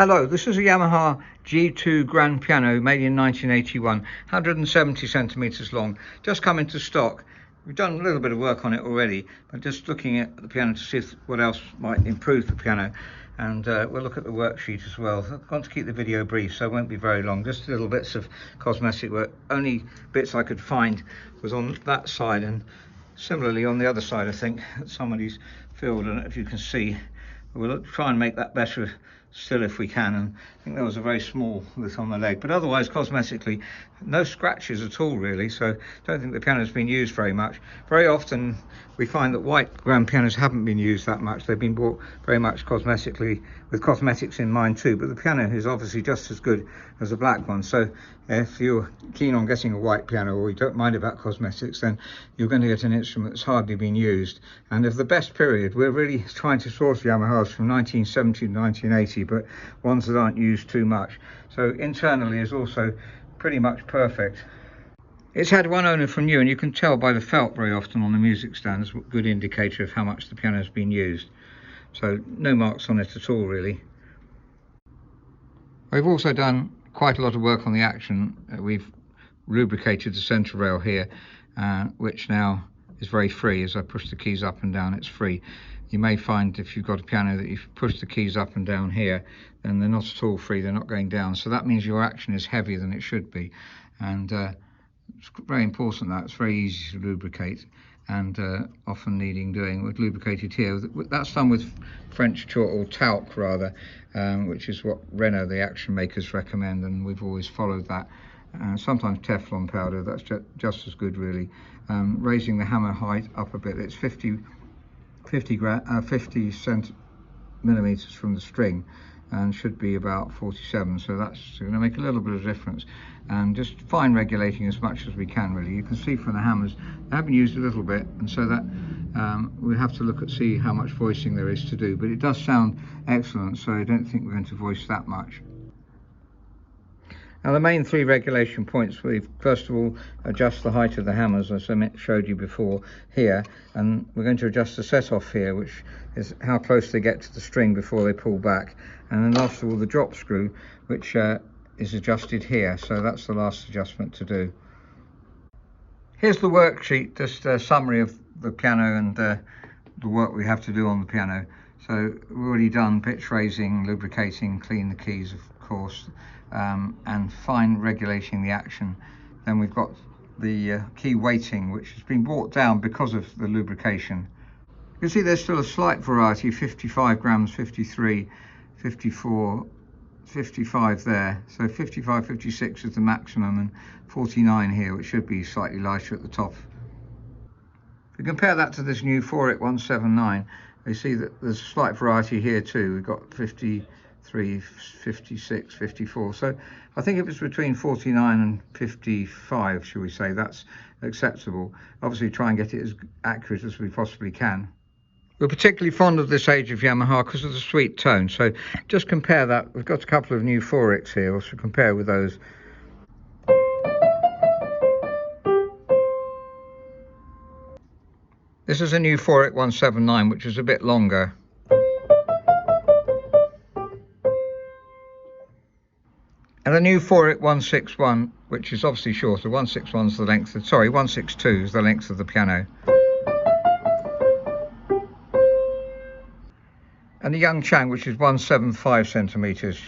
Hello, this is a Yamaha G2 grand piano made in 1981, 170 centimeters long, just come into stock. We've done a little bit of work on it already, but just looking at the piano to see what else might improve the piano, and we'll look at the worksheet as well. I'm going to keep the video brief, so it won't be very long, just little bits of cosmetic work. Only bits I could find was on that side, and similarly on the other side I think that somebody's filled, and if you can see, we'll try and make that better still if we can. And I think there was a very small list on the leg, but otherwise cosmetically no scratches at all really, so don't think the piano's been used very much. Very often we find that white grand pianos haven't been used that much. They've been bought very much cosmetically, with cosmetics in mind too, but the piano is obviously just as good as a black one. So if you're keen on getting a white piano, or you don't mind about cosmetics, then you're going to get an instrument that's hardly been used. And of the best period, we're really trying to source Yamahas from 1970 to 1980, but ones that aren't used too much. So internally is also pretty much perfect. It's had one owner from new, and you can tell by the felt very often on the music stand. It's a good indicator of how much the piano's been used. So no marks on it at all really. We've also done quite a lot of work on the action. We've lubricated the center rail here, which now is very free. As I push the keys up and down, it's free. You may find if you've got a piano that if you push the keys up and down here, then they're not at all free, they're not going down. So that means your action is heavier than it should be. And it's very important that it's very easy to lubricate, and often needing doing. We've lubricated here. That's done with French chalk, or talc rather, which is what Renault, the action makers, recommend, and we've always followed that. Sometimes Teflon powder, that's just as good really. Raising the hammer height up a bit, it's 50 millimeters from the string, and should be about 47, so that's going to make a little bit of difference. And just fine regulating as much as we can really. You can see from the hammers they have been used a little bit, and so that we have to look at see how much voicing there is to do, but it does sound excellent, so I don't think we're going to voice that much. Now the main three regulation points, we first of all adjust the height of the hammers, as I showed you before here, and we're going to adjust the set off here, which is how close they get to the string before they pull back, and then last of all the drop screw, which is adjusted here, so that's the last adjustment to do. Here's the worksheet, just a summary of the piano and the work we have to do on the piano. So we've already done pitch raising, lubricating, clean the keys of course, and fine regulating the action. Then we've got the key weighting, which has been brought down because of the lubrication. You can see there's still a slight variety, 55 grams, 53, 54, 55 there. So 55, 56 is the maximum, and 49 here, which should be slightly lighter at the top. If we compare that to this new 48179, you see that there's a slight variety here too. We've got 53, 56, 54. So I think if it's between 49 and 55, shall we say, that's acceptable. Obviously try and get it as accurate as we possibly can. We're particularly fond of this age of Yamaha because of the sweet tone. So just compare that. We've got a couple of new 4X here, so compare with those. This is a new 48179, which is a bit longer. And the new 48161, which is obviously shorter. 161's the length of, 162 is the length of the piano. And the Young Chang, which is 175 centimeters.